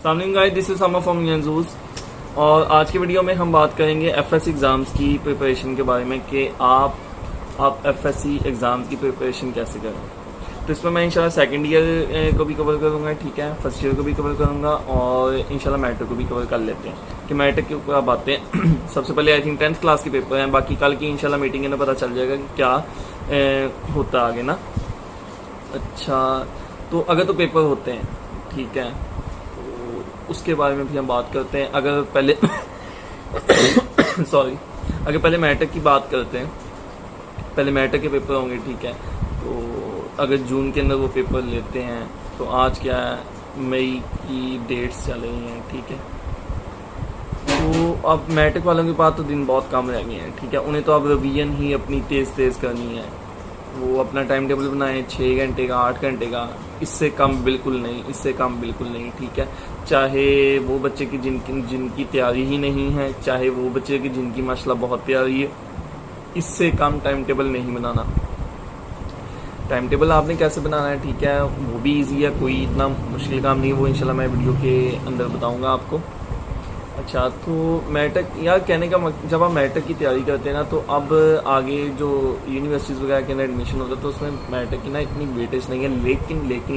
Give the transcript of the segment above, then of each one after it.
अस्सलाम guys, this is Samar from यूएनजूस। और आज की वीडियो में हम बात करेंगे एफएससी एग्जाम्स की प्रिपरेशन के बारे में कि आप एफएससी एग्जाम्स की प्रिपरेशन कैसे करें। तो इसमें मैं इंशाल्लाह सेकंड ईयर को भी कवर करूंगा, ठीक है, फर्स्ट ईयर को भी कवर करूंगा और इंशाल्लाह मैट्रिक को भी कवर कर लेते हैं कि मैट्रिक के ऊपर आप आते हैं। सबसे पहले आई थिंक 10th क्लास के पेपर हैं, बाकी कल की इंशाल्लाह मीटिंग में पता चल जाएगा कि क्या होता आगे ना। अच्छा, तो अगर तो पेपर होते हैं, ठीक है, तो उसके बारे में भी हम बात करते हैं। अगर पहले अगर पहले मैट्रिक की बात करते हैं, पहले मैट्रिक के पेपर होंगे, ठीक है। तो अगर जून के अंदर वो पेपर लेते हैं तो आज क्या है, मई की डेट्स चल रही हैं, ठीक है। तो अब मैट्रिक वालों के पास तो दिन बहुत कम रह गए हैं, ठीक है। उन्हें तो अब रिवीजन ही अपनी तेज़ करनी है। वो अपना टाइम टेबल बनाएं 6 घंटे का, 8 घंटे का, इससे कम बिल्कुल नहीं, ठीक है। चाहे वो बच्चे की जिनकी तैयारी ही नहीं है, चाहे वो बच्चे की जिनकी माशाल्लाह बहुत तैयारी है, इससे कम टाइम टेबल नहीं बनाना। टाइम टेबल आपने कैसे बनाना है, ठीक है, वो भी इजी है, कोई इतना मुश्किल काम नहीं है। वो इंशाल्लाह मैं वीडियो के अंदर बताऊंगा आपको। अच्छा, तो मैट्रिक यार कहने का जब आप मैट्रिक की तैयारी करते हैं ना, तो अब आगे जो यूनिवर्सिटीज़ वगैरह के अंदर एडमिशन होता है तो उसमें मैट्रिक की ना इतनी वेटेज नहीं है।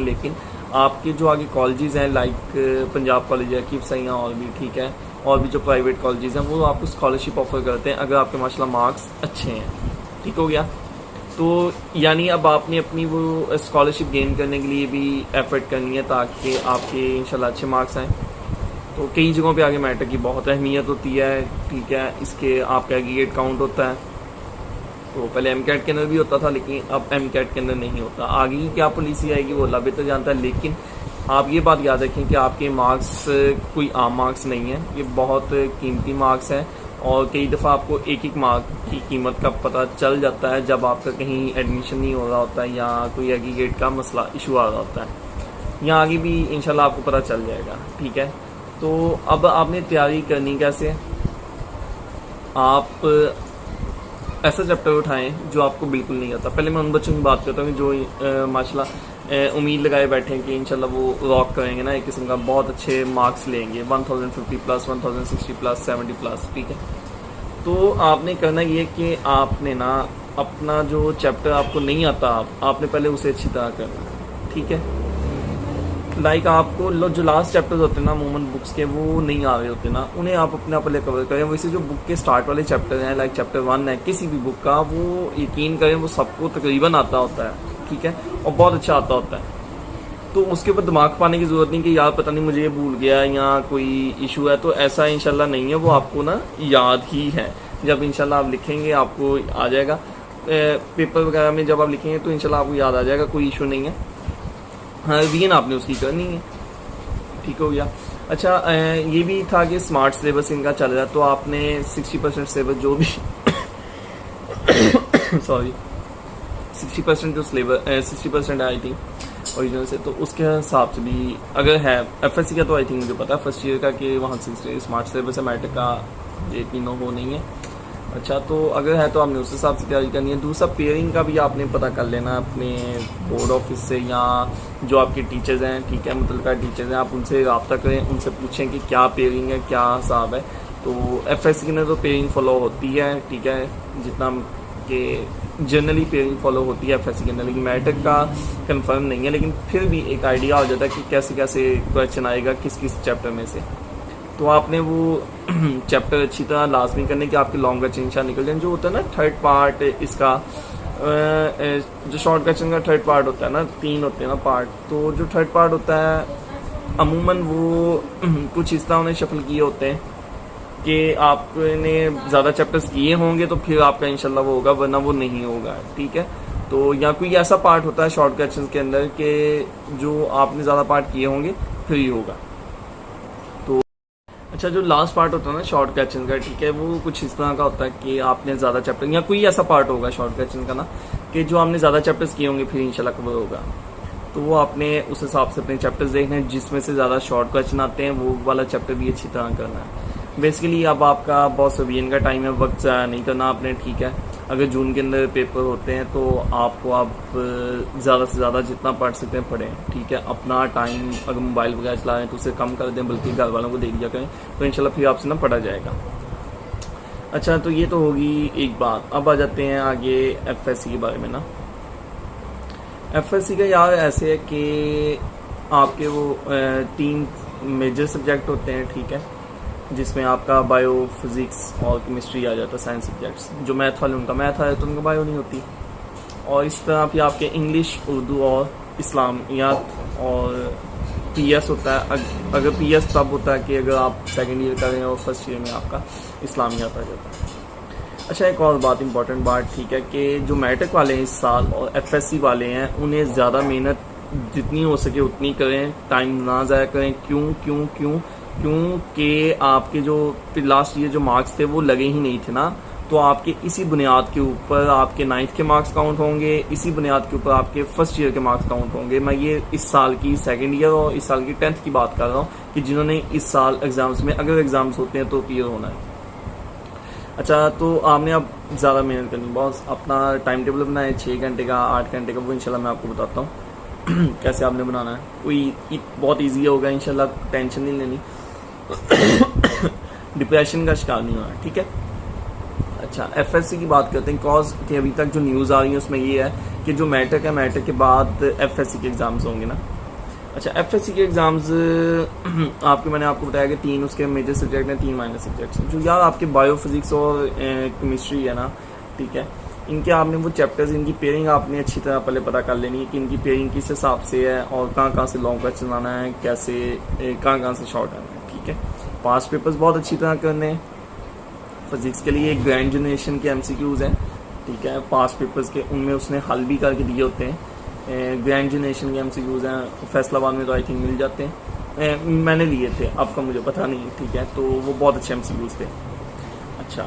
लेकिन आपके जो आगे कॉलेजेस हैं, लाइक पंजाब कॉलेज है, किफ्साइयाँ और भी, ठीक है, और भी जो प्राइवेट कॉलेजेस हैं वो आपको स्कॉलरशिप ऑफर करते हैं अगर आपके माशाल्लाह मार्क्स अच्छे हैं, ठीक हो गया। तो यानी अब आपने अपनी वो स्कॉलरशिप गेन करने के लिए भी एफर्ट करनी है ताकि आपके इंशाल्लाह अच्छे मार्क्स आएँ। तो कई जगहों पे आगे मैट्रिक की बहुत अहमियत होती है, ठीक है। इसके आपका एग्रीगेट काउंट होता है, तो पहले एमकैट के अंदर भी होता था, लेकिन अब एमकैट के अंदर नहीं होता। आगे की क्या पॉलिसी आएगी वो अल्लाह बेहतर जानता है, लेकिन आप ये बात याद रखें कि आपके मार्क्स कोई आम मार्क्स नहीं है, ये बहुत कीमती मार्क्स हैं। और कई दफ़ा आपको एक मार्क की कीमत का पता चल जाता है जब आपका कहीं एडमिशन नहीं हो रहा होता है या कोई एग्रीगेट का मसला इशू आ रहा होता है। यहाँ आगे भी इंशाल्लाह आपको पता चल जाएगा, ठीक है। तो अब आपने तैयारी करनी कैसे, आप ऐसा चैप्टर उठाएं जो आपको बिल्कुल नहीं आता। पहले मैं उन बच्चों की बात करता हूँ जो माशाल्लाह उम्मीद लगाए बैठे हैं कि इंशाल्लाह वो रॉक करेंगे ना, एक किस्म का बहुत अच्छे मार्क्स लेंगे, 1050 प्लस, 1060 प्लस, 70 प्लस, ठीक है। तो आपने करना ये कि आपने ना अपना जो चैप्टर आपको नहीं आता आपने पहले उसे अच्छी तरह करना, ठीक है। लाइक आपको जो लास्ट चैप्टर्स होते हैं ना अमूमन बुक्स के, वो नहीं आ रहे होते ना, उन्हें आप अपने आप पहले कवर करें। वैसे जो बुक के स्टार्ट वाले चैप्टर हैं, लाइक चैप्टर 1 है किसी भी बुक का, वो यकीन करें वो सबको तकरीबन आता होता है, ठीक है, और बहुत अच्छा आता होता है। तो उसके ऊपर दिमाग पाने की ज़रूरत नहीं कि यार पता नहीं मुझे ये भूल गया या कोई इशू है, तो ऐसा इंशाल्लाह नहीं है। वो आपको ना याद ही है, जब इंशाल्लाह आप लिखेंगे आपको आ जाएगा। पेपर वगैरह में जब आप लिखेंगे तो इंशाल्लाह आपको याद आ जाएगा, कोई इशू नहीं है। हाँ, रिवीजन आपने उसकी करनी है, ठीक हो गया। अच्छा, ये भी था कि स्मार्ट सिलेबस इनका चल रहा है, तो आपने 60% सिलेबस जो भी 60% जो सिलेबस 60% है आई थिंक ओरिजिनल से, तो उसके हिसाब से भी अगर है एफएससी का, तो आई थिंक मुझे पता है फर्स्ट ईयर का कि वहाँ 60 स्मार्ट सिलेबस है, मैट्रिक का ये तीनों वो नहीं है। अच्छा, तो अगर है तो आपने उस हिसाब से तैयारी करनी है। दूसरा पेयरिंग का भी आपने पता कर लेना अपने बोर्ड ऑफिस से या जो आपके टीचर्स हैं, ठीक है, मुतल्लिका टीचर्स हैं, आप उनसे रब्ता करें, उनसे पूछें कि क्या पेयरिंग है, क्या हिसाब है। तो एफएससी के अंदर तो पेयरिंग फॉलो होती है, ठीक है, जितना कि जनरली पेयरिंग फॉलो होती है एफएससी के अंदर, लेकिन मैट्रिक का कंफर्म नहीं है, लेकिन फिर भी एक आइडिया हो जाता है कि कैसे कैसे क्वेश्चन आएगा किस किस चैप्टर में से। तो आपने वो चैप्टर अच्छी तरह लाजमी करने की आपके लॉन्ग क्वेश्चन निकल जाए। जो होता है ना थर्ड पार्ट इसका, जो शॉर्ट क्वेश्चन का थर्ड पार्ट होता है ना, 3 होते हैं ना पार्ट, तो जो थर्ड पार्ट होता है अमूमन वो कुछ इस तरह उन्हें शफल किए होते हैं कि आपने ज़्यादा चैप्टर्स किए होंगे तो फिर आपका इंशाल्लाह वो होगा, वरना वो नहीं होगा, ठीक है। तो या कोई ऐसा पार्ट होता है शॉर्ट क्वेश्चन के अंदर कि जो आपने ज़्यादा पार्ट किए होंगे फिर ही होगा। अच्छा, जो लास्ट पार्ट होता है ना शॉर्ट क्वेश्चन का, ठीक है, वो कुछ इस तरह का होता है कि आपने ज़्यादा चैप्टर या कोई ऐसा पार्ट होगा शॉर्ट क्वेश्चन का ना कि जो आपने ज़्यादा चैप्टर्स किए होंगे फिर इंशाल्लाह कवर होगा। तो वो आपने उस हिसाब से अपने चैप्टर्स देखने हैं, जिसमें से ज़्यादा शॉर्ट क्वेश्चन आते हैं वो वाला चैप्टर भी अच्छी तरह करना है। बेसिकली अब आपका बहुत रिवीजन का टाइम है, वक्त ज़ाया नहीं करना आपने, ठीक है। अगर जून के अंदर पेपर होते हैं तो आपको आप ज़्यादा से ज़्यादा जितना पढ़ सकते हैं पढ़ें, ठीक है। अपना टाइम अगर मोबाइल वगैरह चला रहे हैं तो उसे कम कर दें, बल्कि घर वालों को दे दिया करें, तो इंशाल्लाह फिर आपसे ना पढ़ा जाएगा। अच्छा, तो ये तो होगी एक बात। अब आ जाते हैं आगे एफएससी के बारे में ना। एफएससी का यार ऐसे है कि आपके वो 3 मेजर सब्जेक्ट होते हैं, ठीक है, जिसमें आपका बायो, फिजिक्स और केमिस्ट्री आ जाता है, साइंस सब्जेक्ट्स। जो मैथ वाले उनका मैथ आया तो उनका बायो नहीं होती। और इस तरह फिर आपके इंग्लिश, उर्दू और इस्लामियात और पीएस होता है। अगर पीएस तब होता है कि अगर आप सेकेंड ईयर कर रहे हैं और फर्स्ट ईयर में आपका इस्लामियात आ जाता है। अच्छा, एक और बात, इंपॉर्टेंट बात, ठीक है, कि जो मैट्रिक वाले हैं इस साल और एफएससी वाले हैं, उन्हें ज़्यादा मेहनत जितनी हो सके उतनी करें, टाइम ना ज़ाया करें। क्योंकि आपके जो लास्ट ईयर जो मार्क्स थे वो लगे ही नहीं थे ना, तो आपके इसी बुनियाद के ऊपर आपके 9th के मार्क्स काउंट होंगे, इसी बुनियाद के ऊपर आपके फर्स्ट ईयर के मार्क्स काउंट होंगे। मैं ये इस साल की सेकेंड ईयर और इस साल की 10th की बात कर रहा हूँ कि जिन्होंने इस साल एग्जाम्स में, अगर एग्जाम्स होते हैं तो क्लियर होना है। अच्छा, तो आपने अब ज़्यादा मेहनत करनी, बॉस अपना टाइम टेबल बनाए 6 घंटे का, 8 घंटे का, वो इंशाल्लाह मैं आपको बताता हूँ कैसे आपने बनाना है। कोई बहुत ईजी होगा इंशाल्लाह, टेंशन नहीं लेनी डिप्रेशन का शिकार नहीं होना, ठीक है। अच्छा, एफएससी की बात करते हैं, कॉज कि अभी तक जो न्यूज़ आ रही है उसमें ये है कि जो मैट्रिक है, मैट्रिक के बाद एफएससी के एग्ज़ाम्स होंगे ना। अच्छा, एफएससी के एग्ज़ाम्स मैंने आपको बताया कि 3 उसके मेजर सब्जेक्ट हैं, 3 माइनर सब्जेक्ट्स हैं। जो यार आपके बायो, फिजिक्स और केमिस्ट्री है ना, ठीक है, इनके आपने वो चैप्टर्स, इनकी पेयरिंग आपने अच्छी तरह पहले पता कर लेनी है कि इनकी पेयरिंग किस हिसाब से है और कहाँ से लॉन्ग क्वेश्चन आना है, कैसे कहाँ से शॉर्ट आना है, ठीक है। पास्ट पेपर्स बहुत अच्छी तरह करने हैं। फिजिक्स के लिए ग्रैंड जनरेशन के एमसीक्यूज़ हैं, ठीक है, पास्ट पेपर्स के, उनमें उसने हल भी करके दिए होते हैं। ग्रैंड जनरेशन के एमसीक्यूज़ हैं, फैसलाबाद में तो आई थिंक मिल जाते हैं, मैंने लिए थे, आपका मुझे पता नहीं, ठीक है, तो वो बहुत अच्छे एमसीक्यूज़ थे। अच्छा,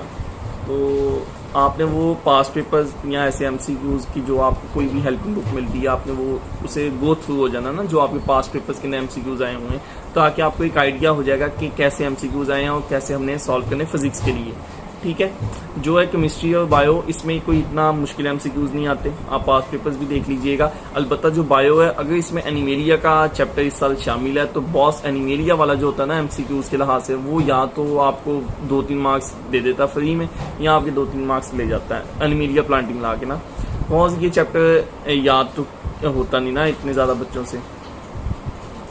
तो आपने वो पास्ट पेपर्स या ऐसे एमसीक्यूज़ की जो आपको कोई भी हेल्पिंग बुक मिलती है, आपने वो उसे गो थ्रू हो जाना ना, जो आपके पास्ट पेपर्स के एमसीक्यूज़ आए हुए हैं, ताकि आपको एक आइडिया हो जाएगा कि कैसे एमसीक्यूज़ आए हैं और कैसे हमने सॉल्व करने फिजिक्स के लिए, ठीक है। जो है केमिस्ट्री और बायो, इसमें कोई इतना मुश्किल एमसीक्यूज़ नहीं आते, आप पास्ट पेपर्स भी देख लीजिएगा। अलबत्ता जो बायो है, अगर इसमें एनिमेलिया का चैप्टर इस साल शामिल है तो बॉस एनिमेलिया वाला जो होता है ना एमसीक्यूज़ के लिहाज से, वो या तो आपको 2-3 मार्क्स दे देता फ्री में, या आपके 2-3 मार्क्स ले जाता है एनिमेलिया प्लांटिंग ला के ना। बॉस ये चैप्टर याद तो होता नहीं ना इतने ज़्यादा बच्चों से,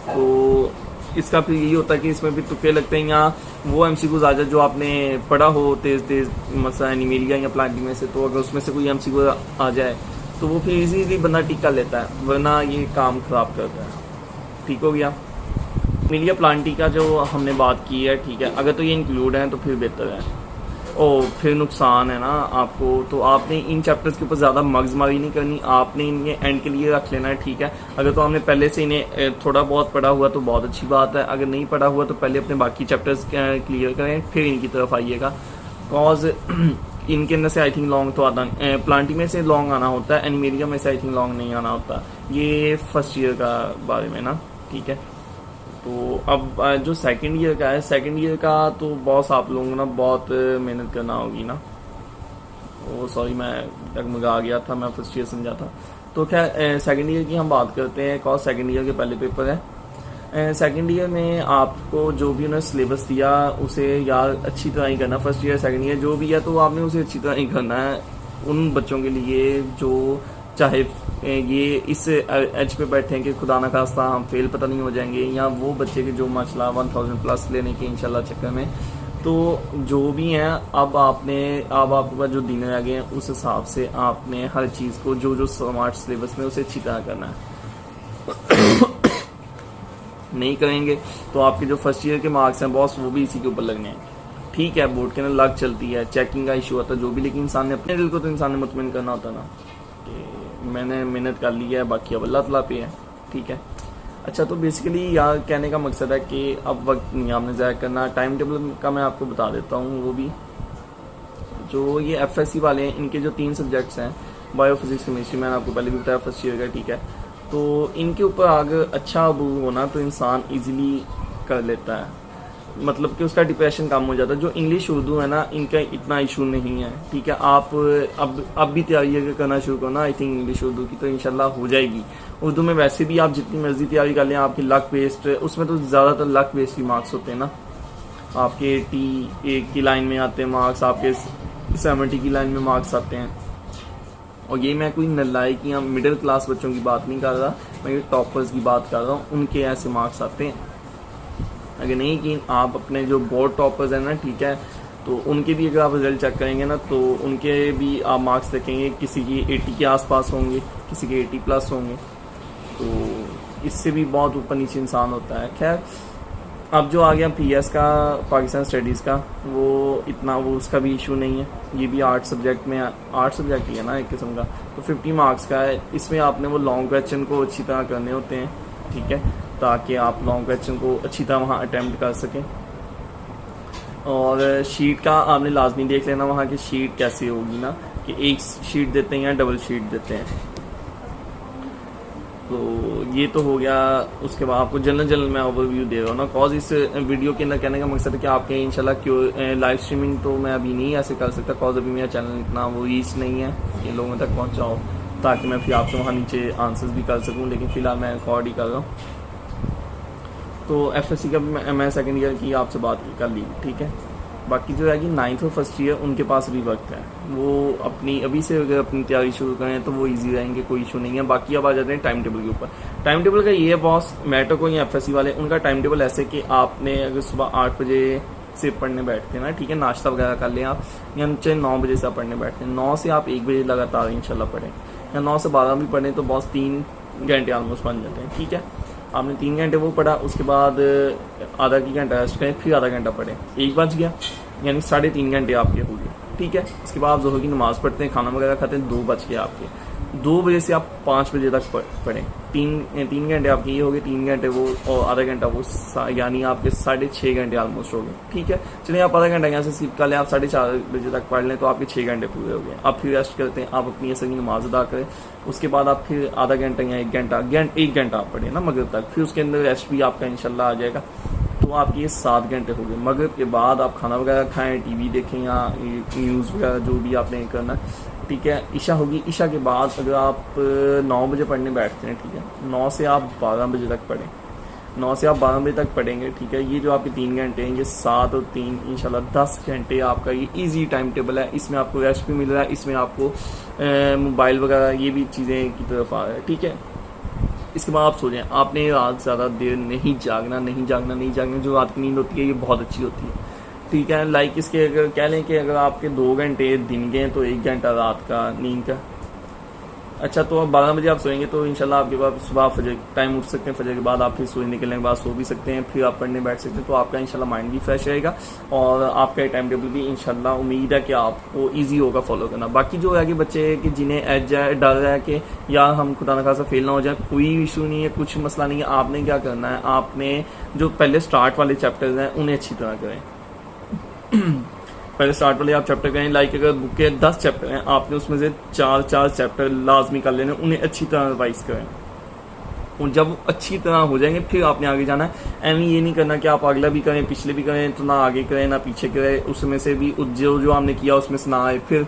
तो इसका फिर यही होता है कि इसमें भी तुक्के लगते हैं, या वो एमसीक्यूज़ आ जाए जो आपने पढ़ा हो तेज़ मसला एनिमेलिया या प्लांटिंग में से, तो अगर उसमें से कोई एमसीक्यू आ जाए तो वो फिर इजीली बंदा टिक कर लेता है, वरना ये काम ख़राब करता है। ठीक हो गया। एनिमेलिया प्लांटिंग का जो हमने बात की है, ठीक है, अगर तो ये इंक्लूड है तो फिर बेहतर है। और फिर नुकसान है ना आपको, तो आपने इन चैप्टर्स के ऊपर ज़्यादा मगजमारी नहीं करनी, आपने इन्हें एंड के लिए रख लेना है, ठीक है। अगर तो आपने पहले से इन्हें थोड़ा बहुत पढ़ा हुआ तो बहुत अच्छी बात है, अगर नहीं पढ़ा हुआ तो पहले अपने बाकी चैप्टर्स क्लियर करें, फिर इनकी तरफ आइएगा। कॉज इनके अंदर से आई थिंक लॉन्ग तो आता, प्लांटिंग में से लॉन्ग आना होता है, एनिमेलिया में से आई थिंक लॉन्ग नहीं आना होता, ये फर्स्ट ईयर का बारे में ना, ठीक है। तो अब जो सेकंड ईयर का है, सेकंड ईयर का तो बॉस आप लोगों को ना बहुत मेहनत करना होगी ना। वो सॉरी, मैं डगमगा गया था, मैं फर्स्ट ईयर समझा था। तो क्या सेकंड ईयर की हम बात करते हैं, कॉज सेकंड ईयर के पहले पेपर है। सेकंड ईयर में आपको जो भी उन्होंने सिलेबस दिया उसे यार अच्छी तरह ही करना। फर्स्ट ईयर सेकंड ईयर जो भी है तो आपने उसे अच्छी तरह ही करना है उन बच्चों के लिए जो चाहे ये इस एज पे बैठे हैं कि खुदा न खास्ता हम फेल पता नहीं हो जाएंगे, या वो बच्चे के जो माशाल्लाह 1000+ लेने के इंशाल्लाह चक्कर में, तो जो भी हैं अब आपके पास जो दिन रह गए हैं उस हिसाब से आपने हर चीज़ को जो स्मार्ट सिलेबस में उसे अच्छी तरह करना है। नहीं करेंगे तो आपके जो फर्स्ट ईयर के मार्क्स हैं बॉस वो भी इसी के ऊपर लगने हैं। ठीक है, बोर्ड के अंदर लग चलती है, चेकिंग का इशू होता है जो भी, लेकिन इंसान ने अपने दिल को तो इंसान ने मुतमिन करना होता ना कि मैंने मेहनत कर ली है, बाकी अब अल्लाह ताला पे है। ठीक है। अच्छा, तो बेसिकली यहाँ कहने का मकसद है कि अब वक्त नहीं आपने ज़ाया करना। टाइम टेबल का मैं आपको बता देता हूँ, वो भी जो ये एफएससी वाले हैं इनके जो 3 सब्जेक्ट्स हैं, बायो, फिजिक्स, केमिस्ट्री, मैंने आपको पहले भी बताया फर्स्ट ईयर का। ठीक है, तो इनके ऊपर अगर अच्छा अबू होना तो इंसान ईजिली कर लेता है। मतलब कि उसका डिप्रेशन कम हो जाता है। जो इंग्लिश उर्दू है ना, इनका इतना इशू नहीं है, ठीक है। आप अब भी तैयारी अगर करना शुरू करो ना, आई थिंक इंग्लिश उर्दू की, तो इंशाल्लाह हो जाएगी। उर्दू में वैसे भी आप जितनी मर्जी तैयारी कर लें, आपकी लक बेस्ड, उसमें तो ज़्यादातर लक बेस्ड ही मार्क्स होते हैं ना। आपके 80 की लाइन में आते हैं मार्क्स, आपके 70 की लाइन में मार्क्स आते हैं। और ये मैं कोई नलायक या मिडिल क्लास बच्चों की बात नहीं कर रहा, मैं ये टॉपर्स की बात कर रहा हूँ, उनके ऐसे मार्क्स आते हैं। अगर नहीं कि आप अपने जो बोर्ड टॉपर्स हैं ना, ठीक है, तो उनके भी अगर आप रिजल्ट चेक करेंगे ना, तो उनके भी आप मार्क्स देखेंगे, किसी की 80 के आसपास होंगे, किसी के 80 प्लस होंगे। तो इससे भी बहुत ऊपर नीचे इंसान होता है। खैर, अब जो आ गया पीएस का, पाकिस्तान स्टडीज़ का, वो इतना वो उसका भी इशू नहीं है। ये भी आर्ट सब्जेक्ट में, आर्ट सब्जेक्ट ही है ना एक किस्म का, तो 50 मार्क्स का है। इसमें आपने वो लॉन्ग क्वेश्चन को अच्छी तरह करने होते हैं, ठीक है, ताकि आप लॉन्ग क्वेश्चन को अच्छी तरह वहाँ अटैम्प्ट कर सकें। और शीट का आपने लाजमी देख लेना वहाँ की शीट कैसी होगी ना, कि एक शीट देते हैं या डबल शीट देते हैं। तो ये तो हो गया। उसके बाद आपको जनरल मैं ओवरव्यू दे रहा हूँ ना, कॉज इस वीडियो के अंदर कहने का मकसद है कि आपके इंशाल्लाह क्यों लाइव स्ट्रीमिंग तो मैं अभी नहीं ऐसे कर सकता, कॉज अभी मेरा चैनल इतना वो रीच नहीं है कि लोगों तक पहुँचाओ, ताकि मैं फिर आपको वहाँ नीचे आंसर्स भी कर सकूँ। लेकिन फ़िलहाल मैं रिकॉर्ड ही कर रहा हूँ। तो एफएससी का मैं सेकेंड ईयर की आपसे बात कर ली, ठीक है। बाकी जो है कि 9th और फर्स्ट ईयर, उनके पास भी वक्त है, वो अपनी अभी से अगर अपनी तैयारी शुरू करें तो वो इजी रहेंगे, कोई इशू नहीं है। बाकी अब आ जाते हैं टाइम टेबल के ऊपर। टाइम टेबल का ये है बॉस, मैटर को या एफएससी वाले, उनका टाइम टेबल ऐसे कि आपने अगर सुबह 8 बजे से पढ़ने बैठते हैं ना, ठीक है, नाश्ता वगैरह कर लें आप, या नीचे 9 बजे से आप पढ़ने बैठते हैं, 9 से आप 1 बजे लगातार इंशाल्लाह पढ़ें, या 9 से 12 भी पढ़ें, तो बॉस 3 घंटे ऑलमोस्ट बन जाते हैं, ठीक है। आपने 3 घंटे वो पढ़ा, उसके बाद आधा की घंटा रेस्ट करें, फिर आधा घंटा पढ़ें, 1 बज गया, यानी 3.5 घंटे आपके हो गए, ठीक है। उसके बाद आप ज़ोहर की नमाज़ पढ़ते हैं, खाना वगैरह खाते हैं, 2 बज गए आपके। 2 बजे से आप 5 बजे तक पढ़ें, 3 घंटे आपके ये हो गए, 3 घंटे वो और आधा घंटा वो, यानी आपके 6.5 घंटे ऑलमोस्ट हो गए, ठीक है। चलिए आप आधा घंटा यहाँ से स्किप कर लें, आप 4:30 बजे तक पढ़ लें, तो आपके 6 घंटे पूरे हो गए। आप फिर रेस्ट करते हैं, आप अपनी असर की नमाज अदा करें, उसके बाद आप फिर आधा घंटा या 1 घंटा आप पढ़ें ना मगरिब तक, फिर उसके अंदर रेस्ट भी आपका इंशाल्लाह आ जाएगा। तो आपके ये 7 घंटे हो गए। मगरिब के बाद आप खाना वगैरह खाएं, टीवी देखें या न्यूज़ वगैरह जो भी आपने करना, ठीक है। ईशा होगी, ईशा के बाद अगर आप 9 बजे पढ़ने बैठते हैं, ठीक है, 9 से आप 12 बजे तक पढ़ें, 9 से आप 12 बजे तक पढ़ेंगे, ठीक है। ये जो आपके 3 घंटे हैं, ये 7 और 3 इंशाल्लाह 10 घंटे आपका ये इजी टाइम टेबल है। इसमें आपको रेस्ट भी मिल रहा है, इसमें आपको मोबाइल वगैरह ये भी चीज़ें की तरफ आ रहा है, ठीक है। इसके बाद आप सो जाएं। आपने रात ज़्यादा देर नहीं जागना। जो रात की नींद होती है ये बहुत अच्छी होती है, ठीक है। लाइक इसके अगर कह लें कि अगर आपके 2 घंटे दिन के हैं तो 1 घंटा रात का नींद का। अच्छा, तो अब 12 बजे आप सोएंगे तो इंशाल्लाह आपके पास सुबह फजर टाइम उठ सकते हैं, फजर के बाद आप फिर सोने निकलने के बाद सो भी सकते हैं, फिर आप पढ़ने बैठ सकते हैं। तो आपका इंशाल्लाह माइंड भी फ्रेश रहेगा और आपका टाइम टेबल भी इंशाल्लाह उम्मीद है कि आपको ईजी होगा फॉलो करना। बाकी जो है कि बच्चे कि जिन्हें एज है, डर है कि या हम खुदा न खासा फेल ना हो जाए, कोई इशू नहीं है, कुछ मसला नहीं है। आपने क्या करना है, आपने जो पहले स्टार्ट वाले चैप्टर्स हैं उन्हें अच्छी तरह करें। पहले स्टार्ट वाले आप चैप्टर करें, लाइक अगर बुक के 10 चैप्टर हैं, आपने उसमें से 4 चैप्टर लाजमी कर लेने, उन्हें अच्छी तरह रिवाइज करें। और जब अच्छी तरह हो जाएंगे फिर आपने आगे जाना है। एम ये नहीं करना कि आप अगला भी करें पिछले भी करें, तो ना आगे करें ना पीछे करें, उसमें से भी जो आपने किया उसमें से ना आए, फिर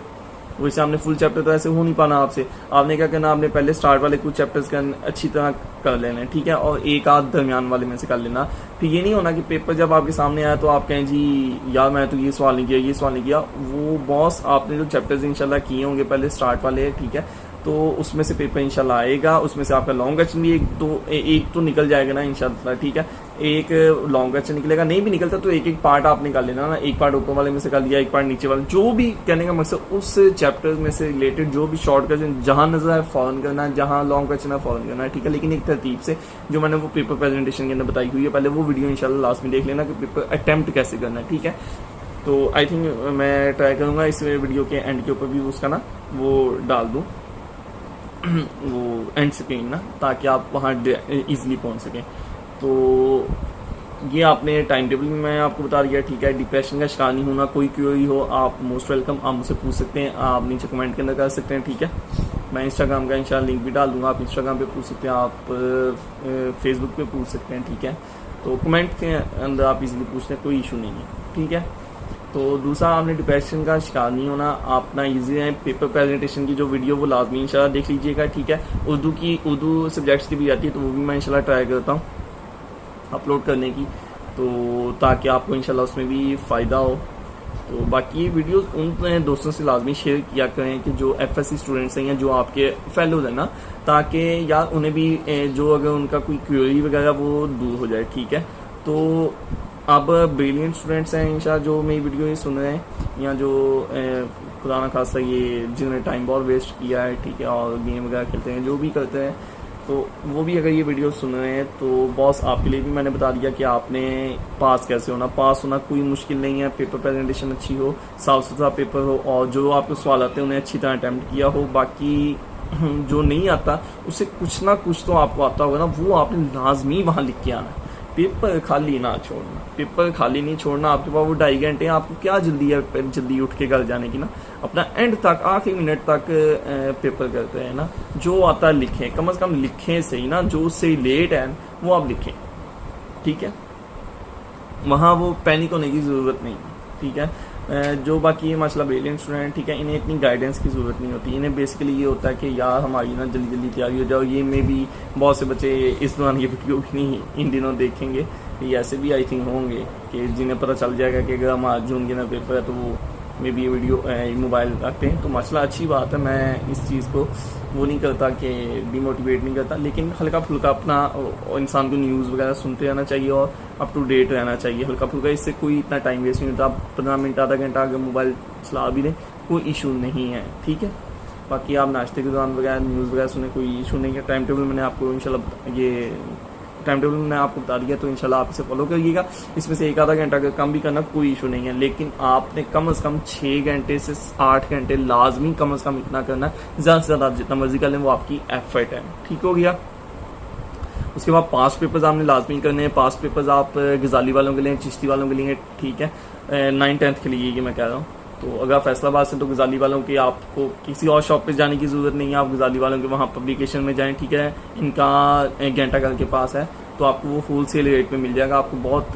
वैसे आपने फुल चैप्टर तो ऐसे हो नहीं पाना आपसे। आपने क्या करना, आपने पहले स्टार्ट वाले कुछ चैप्टर्स का अच्छी तरह कर लेना, ठीक है, और एक आध दरमियान वाले में से कर लेना। फिर ये नहीं होना कि पेपर जब आपके सामने आया तो आप कहें जी यार मैं तो ये सवाल नहीं किया। वो बॉस आपने जो चैप्टर्स इंशाल्लाह किए होंगे पहले स्टार्ट वाले, ठीक है, तो उसमें से पेपर इंशाल्लाह आएगा, उसमें से आपका लॉन्ग क्वेश्चन भी एक तो निकल जाएगा ना इंशाल्लाह, ठीक है। एक लॉन्ग क्वेश्चन निकलेगा, नहीं भी निकलता तो एक पार्ट आप निकाल लेना ना, एक पार्ट ऊपर वाले में से कर लिया, एक पार्ट नीचे वाले, जो भी कहने का मकसद उस चैप्टर में से रिलेटेड जो भी शॉर्ट क्वेश्चन जहां नजर है फॉरन करना है, जहां लॉन्ग क्वेश्चन है फॉरन करना है, ठीक है। लेकिन एक तरतीब से जो मैंने वो पेपर प्रेजेंटेशन के अंदर बताई हुई है, पहले वो वीडियो इंशाल्लाह लास्ट में देख लेना कि पेपर अटेम्प्ट कैसे करना है, ठीक है। तो आई थिंक मैं ट्राई करूंगा इस वीडियो के एंड के ऊपर भी उसका ना वो डाल दूँ, वो एंड स्क्रीन ना, ताकि आप वहाँ इजीली पहुँच सकें। तो ये आपने टाइम टेबल में मैं आपको बता दिया, ठीक है। डिप्रेशन का शिकार नहीं होना, कोई क्वेरी हो आप मोस्ट वेलकम, आप मुझसे पूछ सकते हैं, आप नीचे कमेंट के अंदर कर सकते हैं, ठीक है। मैं इंस्टाग्राम का इंशाल्लाह लिंक भी डाल दूंगा, आप इंस्टाग्राम पे पूछ सकते हैं, आप फेसबुक पे पूछ सकते हैं, ठीक है। तो कमेंट के अंदर आप इजीली पूछ लें, कोई इशू नहीं है, ठीक है। तो दूसरा, आपने डिप्रेशन का शिकार नहीं होना, आप ना ईजी है। पेपर प्रेजेंटेशन की जो वीडियो वो लाजमी इंशाल्लाह देख लीजिएगा, ठीक है। उर्दू सब्जेक्ट्स की भी आती है, तो वो भी मैं इंशाल्लाह ट्राई करता हूँ अपलोड करने की, तो ताकि आपको इंशाल्लाह उसमें भी फ़ायदा हो। तो बाकी ये वीडियोस उन दोस्तों से लाजमी शेयर किया करें कि जो FSC स्टूडेंट्स हैं या जो आपके फेलोज हैं ना, ताकि यार उन्हें भी जो अगर उनका कोई क्वेरी वगैरह वो दूर हो जाए, ठीक है। तो अब ब्रिलियंट स्टूडेंट्स हैं इंशाल्लाह जो मेरी वीडियो ये सुन रहे हैं, या जो खुदा ना खासा ये जिन्होंने टाइम बहुत वेस्ट किया है, ठीक है, और गेम वगैरह खेलते हैं, जो भी करते हैं, तो वो भी अगर ये वीडियो सुन रहे हैं, तो बॉस आपके लिए भी मैंने बता दिया कि आपने पास कैसे होना। पास होना कोई मुश्किल नहीं है, पेपर प्रेजेंटेशन अच्छी हो, साफ सुथरा पेपर हो, और जो आपको सवाल आते हैं उन्हें अच्छी तरह अटैम्प्ट किया हो। बाकी जो नहीं आता उससे कुछ ना कुछ तो आपको आता होगा ना, वो आपने लाजमी वहाँ लिख के आना। पेपर खाली ना छोड़ना, पेपर खाली नहीं छोड़ना। आपके पास वो 2.5 घंटे हैं, आपको क्या जल्दी है जल्दी उठ के घर जाने की ना, अपना एंड तक आखिरी मिनट तक पेपर करते हैं ना, जो आता है लिखें, कम से कम लिखें सही ना, जो उससे लेट है वो आप लिखें, ठीक है। वहाँ वो पैनिक होने की ज़रूरत नहीं, ठीक है। जो बाकी माशाल्लाह ब्रिलियंट स्टूडेंट, ठीक है, इन्हें इतनी गाइडेंस की ज़रूरत नहीं होती। इन्हें बेसिकली ये होता है कि यार हमारी ना जल्दी जल्दी तैयारी हो जाओ। ये में भी बहुत से बच्चे इस दौरान ये वीडियो भी नहीं इन दिनों देखेंगे, ये ऐसे भी आई थिंक होंगे कि जिन्हें पता चल जाएगा कि अगर हमारा जून के ना पेपर है तो वो मे भी ये वीडियो मोबाइल रखते हैं। तो माशाल्लाह अच्छी बात है, मैं इस चीज़ को वो नहीं करता कि डिमोटिवेट नहीं करता, लेकिन हल्का फुल्का अपना इंसान को न्यूज़ वगैरह सुनते रहना चाहिए और अप टू डेट रहना चाहिए हल्का फुल्का। इससे कोई इतना टाइम वेस्ट नहीं होता। आप 15 मिनट आधा घंटा अगर मोबाइल चला भी दें कोई इशू नहीं है, ठीक है। बाकी आप नाश्ते के दौरान वगैरह न्यूज़ वगैरह सुने, कोई इशू नहीं है। टाइम टेबल मैंने आपको इंशाल्लाह ये टाइम टेबल मैंने आपको बता दिया, तो इंशाल्लाह आप इसे फॉलो करिएगा। इसमें से एक आधा घंटा अगर कम भी करना कोई इशू नहीं है, लेकिन आपने कम से कम 6 घंटे से 8 घंटे लाजमी कम से कम इतना करना है। ज़्यादा से ज़्यादा आप जितना मर्जी कर लें वो आपकी एफर्ट है, ठीक हो गया। उसके बाद पास्ट पेपर्स आपने लाजमी करने हैं। पास्ट पेपर्स आप गजाली वालों के लिए, चिश्ती वालों के लिए, ठीक है, 9th-10th के लिए ये मैं कह रहा हूँ। तो अगर फैसलाबाद से, तो गजाली वालों की आपको किसी और शॉप पे जाने की ज़रूरत नहीं है, आप गजाली वालों के वहाँ पब्लिकेशन में जाएं, ठीक है। इनका घंटा घर के पास है, तो आपको वो होल सेल रेट पे मिल जाएगा, आपको बहुत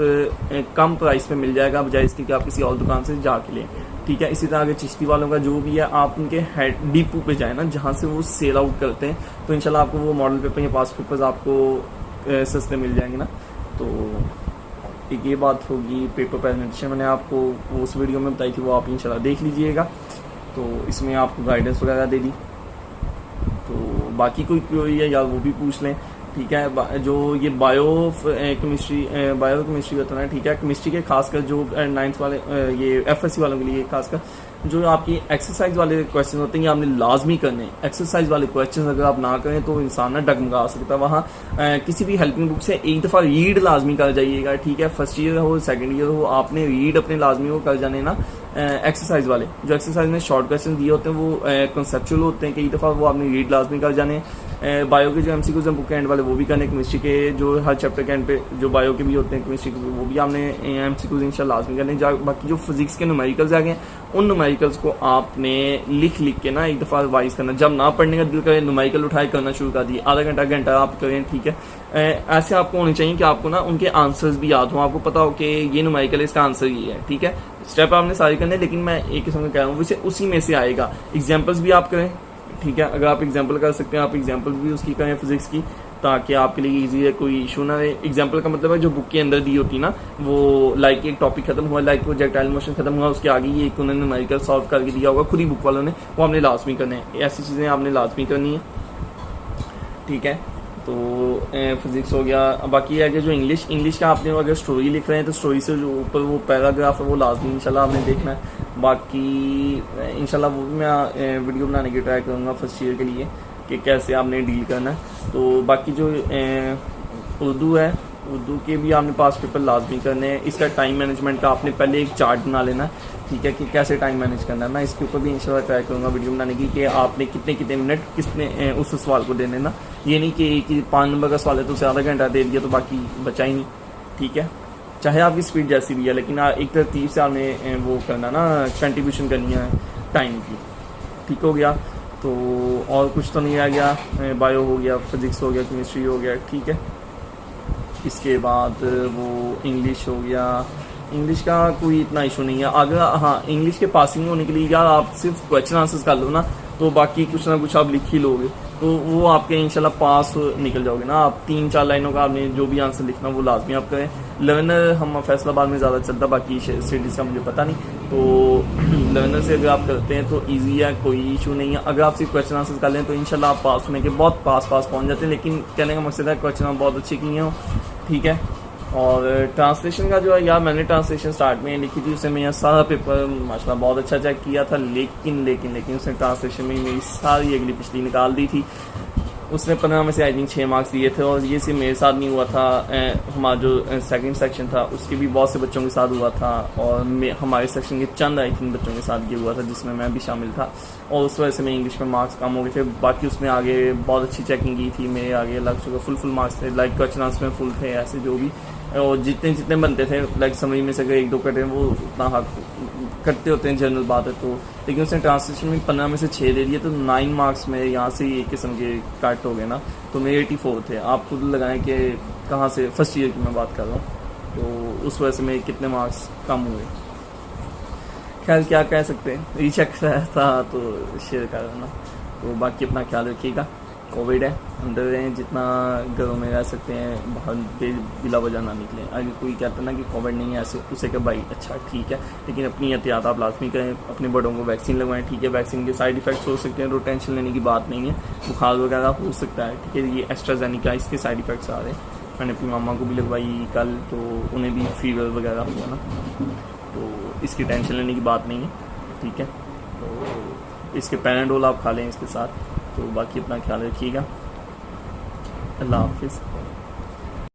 कम प्राइस पे मिल जाएगा, बजाय इसके कि आप किसी और दुकान से जाके लें, ठीक है। इसी तरह अगर चिश्ती वालों का जो भी है, आप उनके हेड डिपो पे जाए ना, जहाँ से वो सेल आउट करते हैं, तो इंशाल्लाह आपको वो मॉडल पेपर या पास पेपर्स आपको सस्ते मिल जाएंगे ना। तो एक ये बात होगी। पेपर प्रेजेंटेशन मैंने आपको उस वीडियो में बताई थी, वो आप इंशाल्लाह देख लीजिएगा। तो इसमें आपको गाइडेंस वगैरह दे दी। तो बाकी कोई क्वेरी है यार वो भी पूछ लें, ठीक है। जो ये बायो केमिस्ट्री होता है ना, ठीक है, केमिस्ट्री के खासकर जो 9th वाले ये FSC वालों के लिए खासकर जो आपकी एक्सरसाइज वाले क्वेश्चन होते हैं, ये आपने लाजमी करने हैं। एक्सरसाइज वाले क्वेश्चन अगर आप ना करें तो इंसान ना डगमगा सकता है। वहाँ किसी भी हेल्पिंग बुक से एक दफ़ा रीड लाजमी कर जाइएगा, ठीक है। फर्स्ट ईयर हो सेकंड ईयर हो, आपने रीड अपने लाजमी वो कर जाने ना। एक्सरसाइज वाले जो एक्सरसाइज में शॉर्ट क्वेश्चन दिए होते हैं वो कंसेप्चुअल होते हैं, कई दफ़ा वो आपने रीड लाजमी कर जाने। बायो के जो MCQs हैं बुक के एंड वाले वो भी करने। केमिस्ट्री के जो हर चैप्टर के एंड पे जो बायो के भी होते हैं केमिस्ट्री के, वो भी आपने MCQs इंशाल्लाह लाजमी करने। बाकी जो फिजिक्स के न्यूमेरिकल्स आ गए, उन न्यूमेरिकल्स को आपने लिख के ना एक दफ़ा रिवाइज करना। जब ना पढ़ने का दिल करे, न्यूमेरिकल उठाए करना शुरू कर दिए, आधा घंटा आप करें, ठीक है। ऐसे आपको होने चाहिए कि आपको ना उनके आंसर्स भी याद हो, आपको पता हो कि ये न्यूमेरिकल इसका आंसर ये है, ठीक है। स्टेप आपने सारे करने, लेकिन मैं एक किस्म का कह रहा हूँ वैसे उसी में से आएगा। एग्जाम्पल्स भी आप करें, ठीक है। अगर आप एग्जाम्पल कर सकते हैं, आप एग्जाम्पल भी उसकी करें फिजिक्स की, ताकि आपके लिए इजी है, कोई इशू ना रहे। एग्जाम्पल का मतलब है जो बुक के अंदर दी होती ना, वो लाइक एक टॉपिक खत्म हुआ, लाइक प्रोजेक्टाइल मोशन खत्म हुआ, उसके आगे ये एक उन्होंने न्यूमेरिकल सॉल्व करके दिया होगा खुद ही बुक वालों ने, वो आपने लाजमी करने हैं। ऐसी चीज़ें आपने लाजमी करनी है, ठीक है। तो फिजिक्स हो गया। बाकी है कि जो इंग्लिश का आपने अगर स्टोरी लिख रहे हैं तो स्टोरी से जो ऊपर वो पैराग्राफ है वो लाजमी इंशाल्लाह आपने देखना है। बाकी इंशाल्लाह वो भी मैं वीडियो बनाने की ट्राई करूँगा फर्स्ट ईयर के लिए कि कैसे आपने डील करना है। तो बाकी जो उर्दू है, उर्दू के भी आपने पास पेपर लाजमी करने हैं। इसका टाइम मैनेजमेंट का आपने पहले एक चार्ट बना लेना, ठीक है, कि कैसे टाइम मैनेज करना है। मैं इसके ऊपर भी इंशाल्लाह ट्राई करूँगा वीडियो बनाने की कि आपने कितने मिनट किसने उस सवाल को देने ना। ये नहीं कि 5 नंबर का सवाल है तो उसे आधा घंटा दे दिया तो बाकी बचा ही नहीं, ठीक है। चाहे आपकी स्पीड जैसी भी है, लेकिन एक तरतीब से आपने वो करना ना, कंट्रीब्यूशन करनी है टाइम की, ठीक हो गया। तो और कुछ तो नहीं आ गया, बायो हो गया, फिजिक्स हो गया, केमिस्ट्री हो गया, ठीक है। इसके बाद वो इंग्लिश हो गया, इंग्लिश का कोई इतना इशू नहीं है। अगर हाँ इंग्लिश के पासिंग होने के लिए यार आप सिर्फ क्वेश्चन आंसर्स कर लो ना, तो बाकी कुछ ना कुछ आप लिख ही लोगे, तो वो आपके इंशाल्लाह पास निकल जाओगे ना। आप 3-4 लाइनों का आपने जो भी आंसर लिखना वो लाजमी आप करें। लर्नर हम फैसलाबाद में ज़्यादा चलता, बाकी सिटीज़ का मुझे पता नहीं, तो लर्नर से अगर आप करते हैं तो ईजी है, कोई इशू नहीं है। अगर आप सिर्फ क्वेश्चन आंसर कर लें तो इंशाल्लाह आप पास होने के बहुत पास पहुँच जाते हैं, लेकिन कहने का मकसद है क्वेश्चन आप बहुत अच्छे किए हो, ठीक है। और ट्रांसलेशन का जो है यार, मैंने ट्रांसलेशन स्टार्ट में लिखी थी, उससे मैं सारा पेपर माशाल्लाह बहुत अच्छा चेक किया था, लेकिन उसने ट्रांसलेशन में मेरी सारी अगली पिछली निकाल दी थी। उसने 15 में से आई थिंक 6 मार्क्स दिए थे, और ये सिर्फ मेरे साथ नहीं हुआ था, हमारा जो सेकंड सेक्शन था उसके भी बहुत से बच्चों के साथ हुआ था, और हमारे सेक्शन के चंद आई थिंक बच्चों के साथ ये हुआ था जिसमें मैं भी शामिल था, और उस वजह से मेरे इंग्लिश में मार्क्स कम हो गए थे। बाकी उसमें आगे बहुत अच्छी चेकिंग की थी, मेरे आगे लग चुका फुल मार्क्स थे, लाइक क्वेश्चन आंसर में फुल थे, ऐसे जो भी और जितने बनते थे, लाइक समझ में से अगर 1-2 कटे वो उतना हक कटते होते हैं, जनरल बात है। तो लेकिन उसने ट्रांसलेशन में 15 में से 6 दे दिए, तो 9 मार्क्स में यहाँ से एक किस्म के कट हो गए ना, तो मेरे 84 थे। आप खुद लगाएं कि कहाँ से, फर्स्ट ईयर की मैं बात कर रहा हूँ, तो उस वजह से मेरे कितने मार्क्स कम हुए। खैर क्या कह सकते हैं, रीचेक था तो शेयर कर रहा ना। तो बाकी अपना ख्याल रखिएगा, कोविड है, अंदर रहें, जितना घरों में रह सकते हैं, बाहर बिला वजह ना निकलें। अगर कोई कहता है ना कि कोविड नहीं है ऐसे, उसे कह भाई अच्छा ठीक है, लेकिन अपनी एहतियात आप लाजमी करें, अपने बड़ों को वैक्सीन लगवाएं, ठीक है। वैक्सीन के साइड इफ़ेक्ट्स हो सकते हैं, तो टेंशन लेने की बात नहीं है, बुखार वगैरह हो सकता है, ठीक है। ये एस्ट्राजेनेका इसके साइड इफ़ेक्ट्स आ रहे हैं, मैंने अपनी मामा को भी लगवाई कल, तो उन्हें भी फीवर वगैरह हुआ ना, तो इसकी टेंशन लेने की बात नहीं है, ठीक है। तो इसके पैराडोल आप खा लें इसके साथ। तो बाकी अपना ख्याल रखिएगा, अल्लाह हाफिज़।